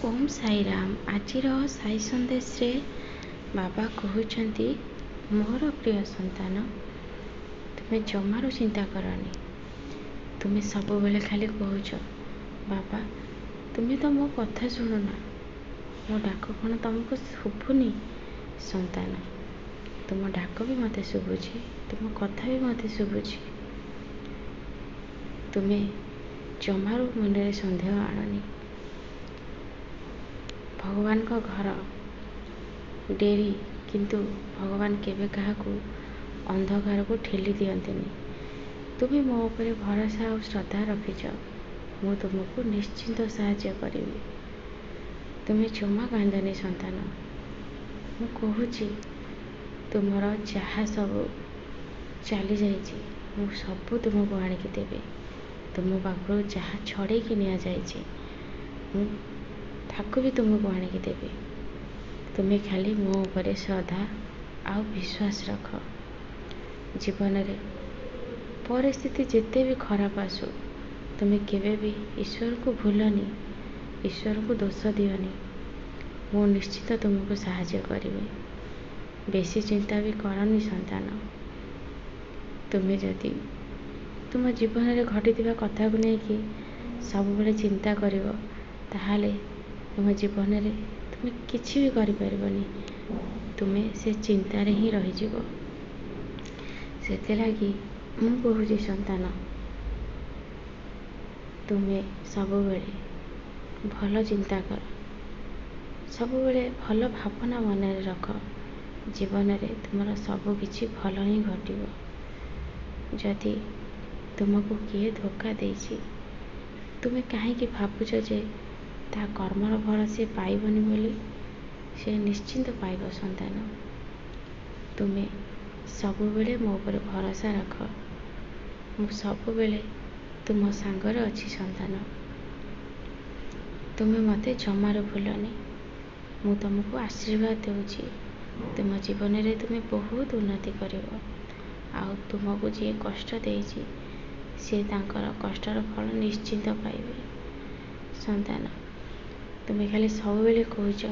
ଓମ୍ ସାଇରାମ। ଆଜିର ସାଇ ସନ୍ଦେଶରେ ବାବା କହୁଛନ୍ତି, ମୋର ପ୍ରିୟ ସନ୍ତାନ, ତୁମେ ଜମାରୁ ଚିନ୍ତା କରନି। ତୁମେ ସବୁବେଳେ ଖାଲି କହୁଛ, ବାବା ତୁମେ ତ ମୋ କଥା ଶୁଣୁନା, ମୋ ଡାକ କ'ଣ ତୁମକୁ ଶୁଭୁନି? ସନ୍ତାନ, ତୁମ ଡାକ ବି ମୋତେ ଶୁଭୁଛି, ତୁମ କଥା ବି ମୋତେ ଶୁଭୁଛି। ତୁମେ ଜମାରୁ ମନରେ ସନ୍ଦେହ ଆଣନି। ଭଗବାନଙ୍କ ଘର ଡେରି, କିନ୍ତୁ ଭଗବାନ କେବେ କାହାକୁ ଅନ୍ଧକାରକୁ ଠେଲି ଦିଅନ୍ତିନି। ତୁମେ ମୋ ଉପରେ ଭରସା ଆଉ ଶ୍ରଦ୍ଧା ରଖିଛ, ମୁଁ ତୁମକୁ ନିଶ୍ଚିନ୍ତ ସାହାଯ୍ୟ କରିବି। ତୁମେ ଜମା କାନ୍ଦନି ସନ୍ତାନ। ମୁଁ କହୁଛି, ତୁମର ଯାହା ସବୁ ଚାଲିଯାଇଛି ମୁଁ ସବୁ ତୁମକୁ ଆଣିକି ଦେବି। ତୁମ ପାଖରୁ ଯାହା ଛଡ଼େଇକି ନିଆଯାଇଛି ମୁଁ ତାକୁ ବି ତୁମକୁ ଆଣିକି ଦେବି। ତୁମେ ଖାଲି ମୋ ଉପରେ ଶ୍ରଦ୍ଧା ଆଉ ବିଶ୍ୱାସ ରଖ। ଜୀବନରେ ପରିସ୍ଥିତି ଯେତେ ବି ଖରାପ ଆସୁ, ତୁମେ କେବେ ବି ଈଶ୍ୱରଙ୍କୁ ଭୁଲନି, ଈଶ୍ୱରଙ୍କୁ ଦୋଷ ଦିଅନି। ମୁଁ ନିଶ୍ଚିତ ତୁମକୁ ସାହାଯ୍ୟ କରିବି। ବେଶୀ ଚିନ୍ତା ବି କରନି ସନ୍ତାନ। ତୁମେ ଯଦି ତୁମ ଜୀବନରେ ଘଟିଥିବା କଥାକୁ ନେଇକି ସବୁବେଳେ ଚିନ୍ତା କରିବ, ତାହେଲେ ତୁମ ଜୀବନରେ ତୁମେ କିଛି ବି କରିପାରିବନି। ତୁମେ ସେ ଚିନ୍ତାରେ ହିଁ ରହିଯିବ। ସେଥିଲାଗି ମୁଁ କହୁଛି ସନ୍ତାନ, ତୁମେ ସବୁବେଳେ ଭଲ ଚିନ୍ତା କର, ସବୁବେଳେ ଭଲ ଭାବନା ମନରେ ରଖ। ଜୀବନରେ ତୁମର ସବୁ କିଛି ଭଲ ହିଁ ଘଟିବ। ଯଦି ତୁମକୁ କିଏ ଧୋକା ଦେଇଛି, ତୁମେ କାହିଁକି ଭାବୁଛ ଯେ ତା କର୍ମର ଫଳ ସେ ପାଇବନି ବୋଲି? ସେ ନିଶ୍ଚିନ୍ତ ପାଇବ ସନ୍ତାନ। ତୁମେ ସବୁବେଳେ ମୋ ଉପରେ ଭରସା ରଖ। ମୁଁ ସବୁବେଳେ ତୁମ ସାଙ୍ଗରେ ଅଛି ସନ୍ତାନ। ତୁମେ ମୋତେ ଜମାରୁ ଭୁଲନି। ମୁଁ ତୁମକୁ ଆଶୀର୍ବାଦ ଦେଉଛି। ତୁମ ଜୀବନରେ ତୁମେ ବହୁତ ଉନ୍ନତି କରିବ। ଆଉ ତୁମକୁ ଯିଏ କଷ୍ଟ ଦେଇଛି, ସେ ତାଙ୍କର କଷ୍ଟର ଫଳ ନିଶ୍ଚିନ୍ତ ପାଇବେ। ସନ୍ତାନ, ତୁମେ ଖାଲି ସବୁବେଳେ କହୁଛ,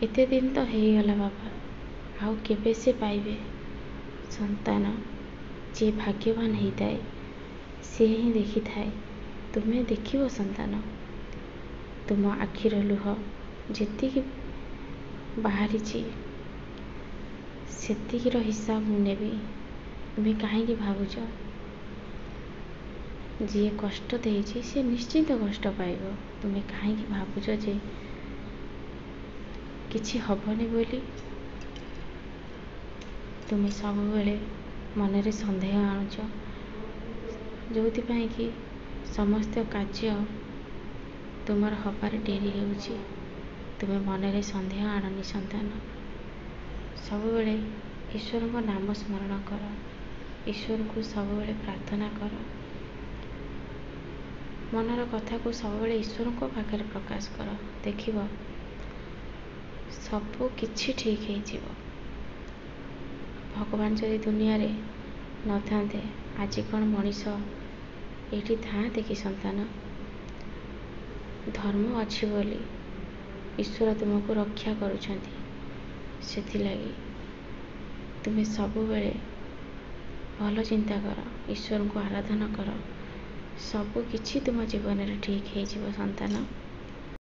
ଏତେ ଦିନ ତ ହେଇଗଲା ବାବା, ଆଉ କେବେ ସେ ପାଇବେ? ସନ୍ତାନ, ଯିଏ ଭାଗ୍ୟବାନ ହେଇଥାଏ ସେ ହିଁ ଦେଖିଥାଏ। ତୁମେ ଦେଖିବ ସନ୍ତାନ। ତୁମ ଆଖିର ଲୁହ ଯେତିକି ବାହାରିଛି ସେତିକିର ହିସାବ ମୁଁ ନେବି। ତୁମେ କାହିଁକି ଭାବୁଛ? ଯିଏ କଷ୍ଟ ଦେଇଛି ସେ ନିଶ୍ଚିନ୍ତ କଷ୍ଟ ପାଇବ। ତୁମେ କାହିଁକି ଭାବୁଛ ଯେ କିଛି ହବନି ବୋଲି? ତୁମେ ସବୁବେଳେ ମନରେ ସନ୍ଦେହ ଆଣୁଛ, ଯେଉଁଥିପାଇଁ କି ସମସ୍ତ କାର୍ଯ୍ୟ ତୁମର ହବାରେ ଡେରି ହେଉଛି। ତୁମେ ମନରେ ସନ୍ଦେହ ଆଣନି ସନ୍ତାନ। ସବୁବେଳେ ଈଶ୍ୱରଙ୍କ ନାମ ସ୍ମରଣ କର, ଈଶ୍ୱରଙ୍କୁ ସବୁବେଳେ ପ୍ରାର୍ଥନା କର। ମନର କଥାକୁ ସବୁବେଳେ ଈଶ୍ୱରଙ୍କ ପାଖରେ ପ୍ରକାଶ କର। ଦେଖିବ ସବୁ କିଛି ଠିକ୍ ହେଇଯିବ। ଭଗବାନ ଯଦି ଦୁନିଆରେ ନଥାନ୍ତେ, ଆଜି କ'ଣ ମଣିଷ ଏଇଠି ଥାଆନ୍ତେ କି ସନ୍ତାନ? ଧର୍ମ ଅଛି ବୋଲି ଈଶ୍ୱର ତୁମକୁ ରକ୍ଷା କରୁଛନ୍ତି। ସେଥିଲାଗି ତୁମେ ସବୁବେଳେ ଭଲ ଚିନ୍ତା କର, ଈଶ୍ୱରଙ୍କୁ ଆରାଧନା କର। ସବୁ କିଛି ତୁମ ଜୀବନରେ ଠିକ୍ ହେଇଯିବ ସନ୍ତାନ।